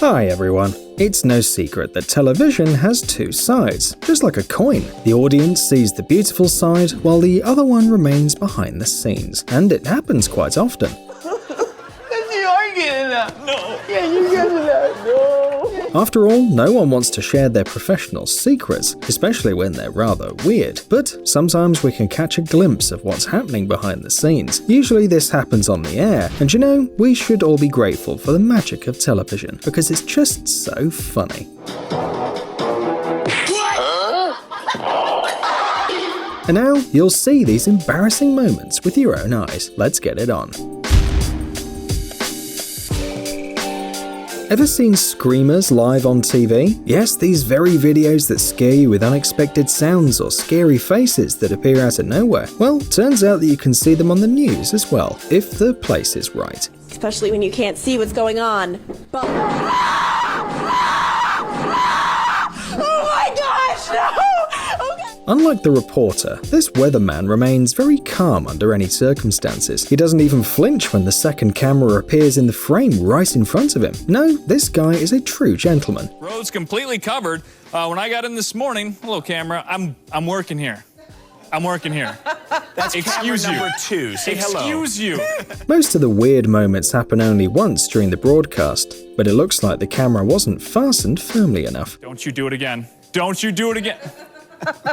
Hi everyone. It's no secret that television has two sides, just like a coin. The audience sees the beautiful side, while the other one remains behind the scenes. And it happens quite often. After all, no one wants to share their professional secrets, especially when they're rather weird. But sometimes we can catch a glimpse of what's happening behind the scenes. Usually this happens on the air, and you know, we should all be grateful for the magic of television, because it's just so funny. And now, you'll see these embarrassing moments with your own eyes. Let's get it on. Ever seen screamers live on TV? Yes, these very videos that scare you with unexpected sounds or scary faces that appear out of nowhere. Well, turns out that you can see them on the news as well, if the place is right. Especially when you can't see what's going on. But... oh my gosh, no! Unlike the reporter, this weatherman remains very calm under any circumstances. He doesn't even flinch when the second camera appears in the frame right in front of him. No, this guy is a true gentleman. Road's completely covered. When I got in this morning, hello camera, I'm working here. I'm working here. That's excuse camera you. number 2. Say hello. Excuse you. Most of the weird moments happen only once during the broadcast, but it looks like the camera wasn't fastened firmly enough. Don't you do it again. Don't you do it again.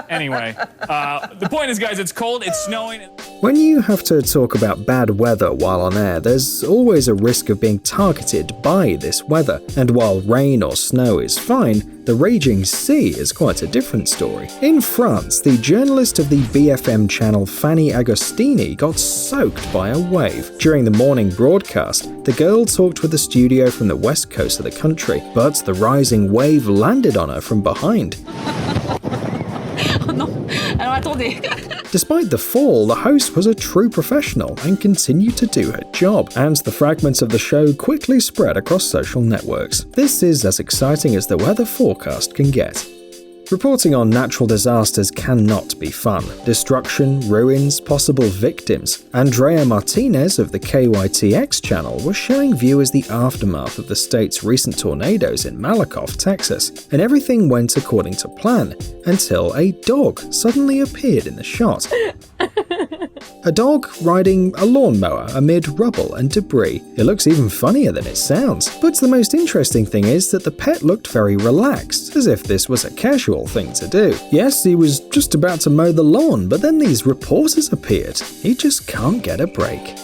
Anyway, the point is, guys, it's cold, it's snowing. When you have to talk about bad weather while on air, there's always a risk of being targeted by this weather. And while rain or snow is fine, the raging sea is quite a different story. In France, the journalist of the BFM channel Fanny Agostini got soaked by a wave. During the morning broadcast, the girl talked with the studio from the west coast of the country, but the rising wave landed on her from behind. Despite the fall, the host was a true professional and continued to do her job, and the fragments of the show quickly spread across social networks. This is as exciting as the weather forecast can get. Reporting on natural disasters cannot be fun. Destruction, ruins, possible victims. Andrea Martinez of the KYTX channel was showing viewers the aftermath of the state's recent tornadoes in Malakoff, Texas, and everything went according to plan until a dog suddenly appeared in the shot. A dog riding a lawnmower amid rubble and debris. It looks even funnier than it sounds. But the most interesting thing is that the pet looked very relaxed, as if this was a casual thing to do. Yes, he was just about to mow the lawn, but then these reporters appeared. He just can't get a break.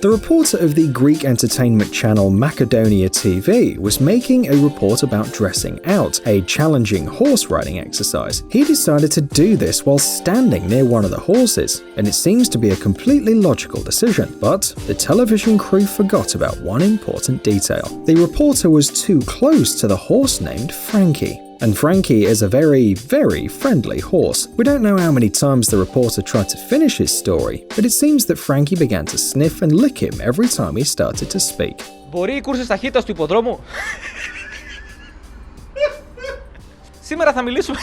The reporter of the Greek entertainment channel Macedonia TV was making a report about dressing out, a challenging horse riding exercise. He decided to do this while standing near one of the horses, and it seems to be a completely logical decision. But the television crew forgot about one important detail. The reporter was too close to the horse named Frankie. And Frankie is a very, very friendly horse. We don't know how many times the reporter tried to finish his story, but it seems that Frankie began to sniff and lick him every time he started to speak. Μπορεί οι κούρσες ταχύτητας του υποδρόμου. Σήμερα θα μιλήσουμε.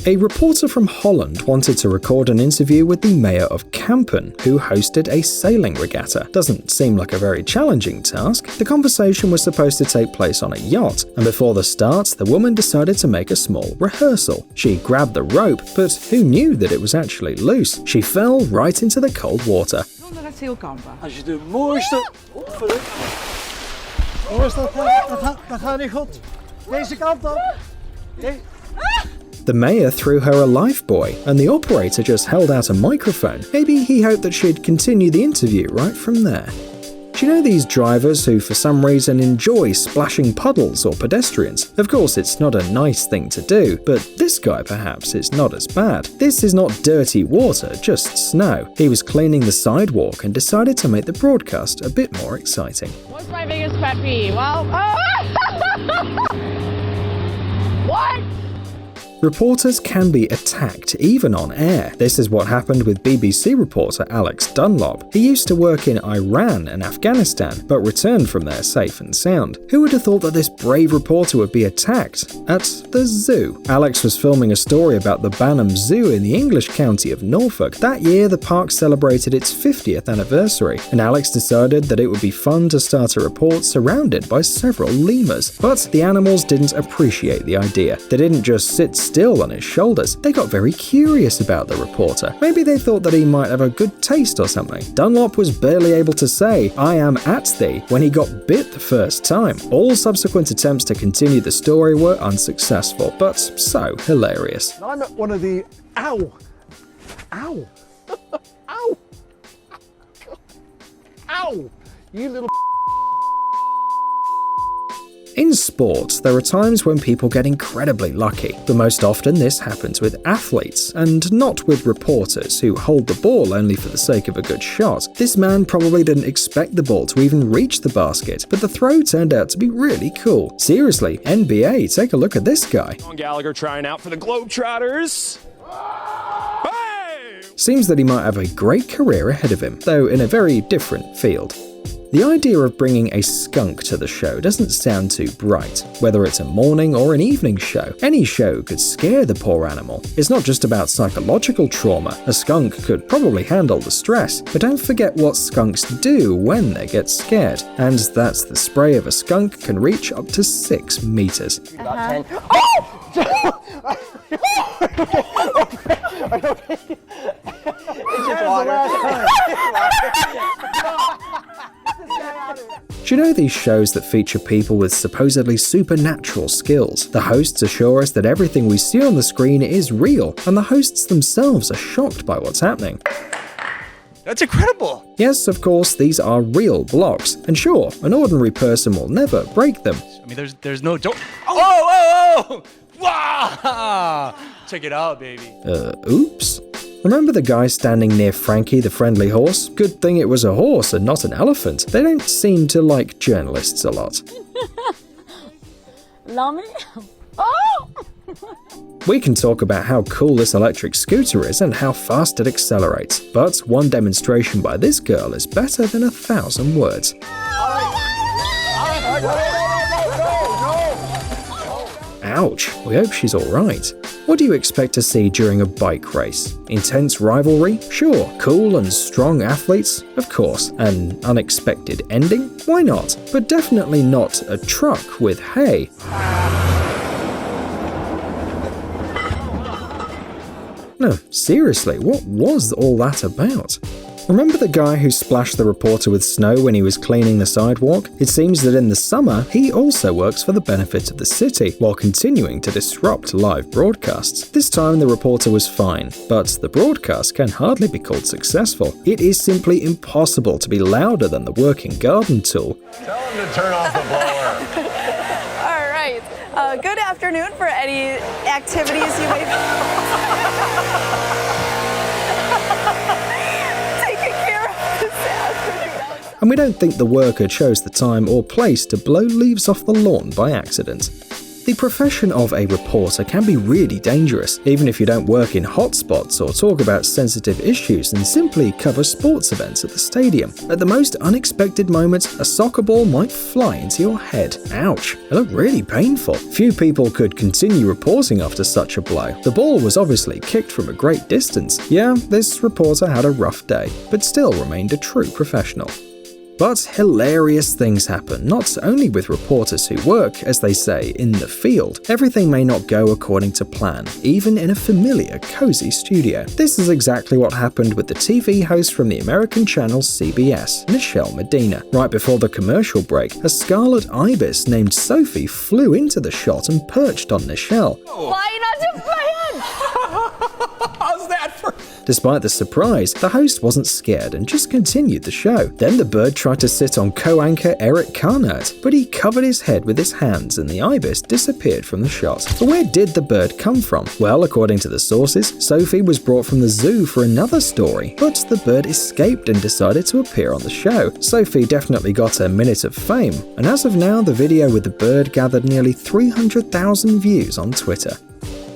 A reporter from Holland wanted to record an interview with the mayor of Kampen, who hosted a sailing regatta. Doesn't seem like a very challenging task. The conversation was supposed to take place on a yacht, and before the start, the woman decided to make a small rehearsal. She grabbed the rope, but who knew that it was actually loose? She fell right into the cold water. Als je de mooiste... Dat gaat niet goed. Deze kant op. The mayor threw her a lifebuoy, and the operator just held out a microphone. Maybe he hoped that she'd continue the interview right from there. Do you know these drivers who for some reason enjoy splashing puddles or pedestrians? Of course, it's not a nice thing to do, but this guy perhaps is not as bad. This is not dirty water, just snow. He was cleaning the sidewalk and decided to make the broadcast a bit more exciting. What's my biggest pet peeve? Well, what? Reporters can be attacked, even on air. This is what happened with BBC reporter Alex Dunlop. He used to work in Iran and Afghanistan, but returned from there safe and sound. Who would have thought that this brave reporter would be attacked at the zoo? Alex was filming a story about the Banham Zoo in the English county of Norfolk. That year, the park celebrated its 50th anniversary, and Alex decided that it would be fun to start a report surrounded by several lemurs. But the animals didn't appreciate the idea. They didn't just sit still on his shoulders. They got very curious about the reporter. Maybe they thought that he might have a good taste or something. Dunlop was barely able to say, "I am at thee," when he got bit the first time. All subsequent attempts to continue the story were unsuccessful, but so hilarious. I'm at one of the... Ow! Ow! Ow! Ow! You little... In sports, there are times when people get incredibly lucky, but most often this happens with athletes, and not with reporters who hold the ball only for the sake of a good shot. This man probably didn't expect the ball to even reach the basket, but the throw turned out to be really cool. Seriously, NBA, take a look at this guy. Gallagher trying out for the Globetrotters. Seems that he might have a great career ahead of him, though in a very different field. The idea of bringing a skunk to the show doesn't sound too bright. Whether it's a morning or an evening show, any show could scare the poor animal. It's not just about psychological trauma. A skunk could probably handle the stress, but don't forget what skunks do when they get scared. And that's the spray of a skunk can reach up to 6 meters. About 10. Do you know these shows that feature people with supposedly supernatural skills? The hosts assure us that everything we see on the screen is real, and the hosts themselves are shocked by what's happening. That's incredible. Yes, of course, these are real blocks, and sure, an ordinary person will never break them. I mean, there's no joke. Oh! Wow! Check it out, baby. Oops. Remember the guy standing near Frankie the friendly horse? Good thing it was a horse and not an elephant. They don't seem to like journalists a lot. Lummy? Oh! We can talk about how cool this electric scooter is and how fast it accelerates, but one demonstration by this girl is better than 1,000 words. Ouch, we hope she's alright. What do you expect to see during a bike race? Intense rivalry? Sure. Cool and strong athletes? Of course. An unexpected ending? Why not? But definitely not a truck with hay. No, seriously, what was all that about? Remember the guy who splashed the reporter with snow when he was cleaning the sidewalk? It seems that in the summer, he also works for the benefit of the city, while continuing to disrupt live broadcasts. This time the reporter was fine, but the broadcast can hardly be called successful. It is simply impossible to be louder than the working garden tool. Tell him to turn off the blower. All right. Good afternoon for any activities you may And we don't think the worker chose the time or place to blow leaves off the lawn by accident. The profession of a reporter can be really dangerous, even if you don't work in hotspots or talk about sensitive issues and simply cover sports events at the stadium. At the most unexpected moments, a soccer ball might fly into your head. Ouch, it looked really painful. Few people could continue reporting after such a blow. The ball was obviously kicked from a great distance. Yeah, this reporter had a rough day, but still remained a true professional. But hilarious things happen, not only with reporters who work, as they say, in the field. Everything may not go according to plan, even in a familiar, cozy studio. This is exactly what happened with the TV host from the American channel CBS, Nichelle Medina. Right before the commercial break, a scarlet ibis named Sophie flew into the shot and perched on Nichelle. Why not just my head? How's that for... Despite the surprise, the host wasn't scared and just continued the show. Then the bird tried to sit on co-anchor Eric Carnert, but he covered his head with his hands and the ibis disappeared from the shot. But where did the bird come from? Well, according to the sources, Sophie was brought from the zoo for another story, but the bird escaped and decided to appear on the show. Sophie definitely got a minute of fame, and as of now, the video with the bird gathered nearly 300,000 views on Twitter.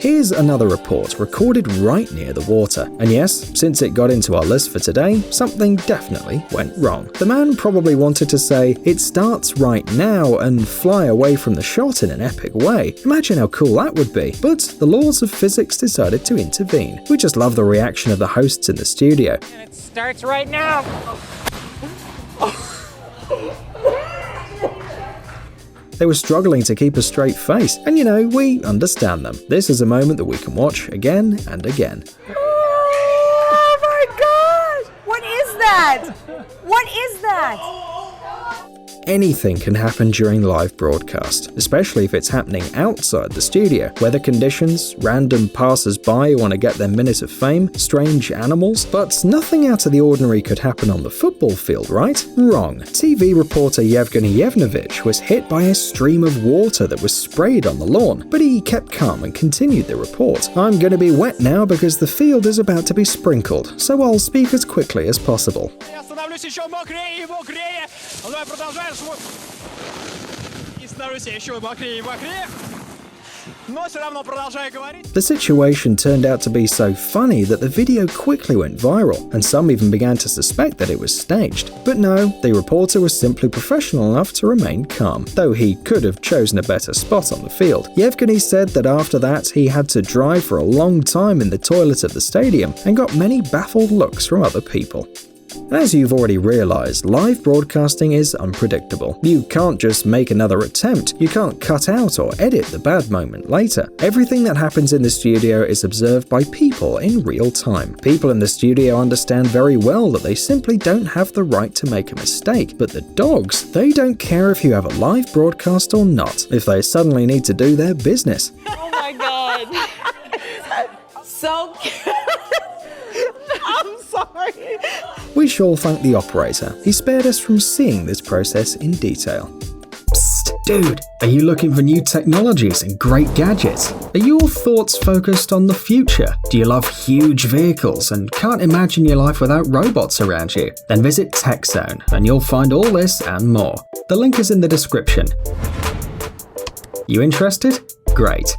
Here's another report recorded right near the water. And yes, since it got into our list for today, something definitely went wrong. The man probably wanted to say, "It starts right now," and fly away from the shot in an epic way. Imagine how cool that would be. But the laws of physics decided to intervene. We just love the reaction of the hosts in the studio. And it starts right now. They were struggling to keep a straight face, and you know, we understand them. This is a moment that we can watch again and again. Oh my God! What is that? What is that? Anything can happen during live broadcast, especially if it's happening outside the studio. Weather conditions, random passers-by who want to get their minute of fame, strange animals, but nothing out of the ordinary could happen on the football field, right? Wrong. TV reporter Yevgeny Yevnovich was hit by a stream of water that was sprayed on the lawn, but he kept calm and continued the report. "I'm going to be wet now because the field is about to be sprinkled, so I'll speak as quickly as possible." The situation turned out to be so funny that the video quickly went viral, and some even began to suspect that it was staged. But no, the reporter was simply professional enough to remain calm, though he could have chosen a better spot on the field. Yevgeny said that after that he had to drive for a long time in the toilet of the stadium and got many baffled looks from other people. As you've already realized, live broadcasting is unpredictable. You can't just make another attempt. You can't cut out or edit the bad moment later. Everything that happens in the studio is observed by people in real time. People in the studio understand very well that they simply don't have the right to make a mistake. But the dogs, they don't care if you have a live broadcast or not, if they suddenly need to do their business. Oh my God. So cute. I'm sorry. We shall thank the operator. He spared us from seeing this process in detail. Psst, dude, are you looking for new technologies and great gadgets? Are your thoughts focused on the future? Do you love huge vehicles and can't imagine your life without robots around you? Then visit TechZone and you'll find all this and more. The link is in the description. You interested? Great.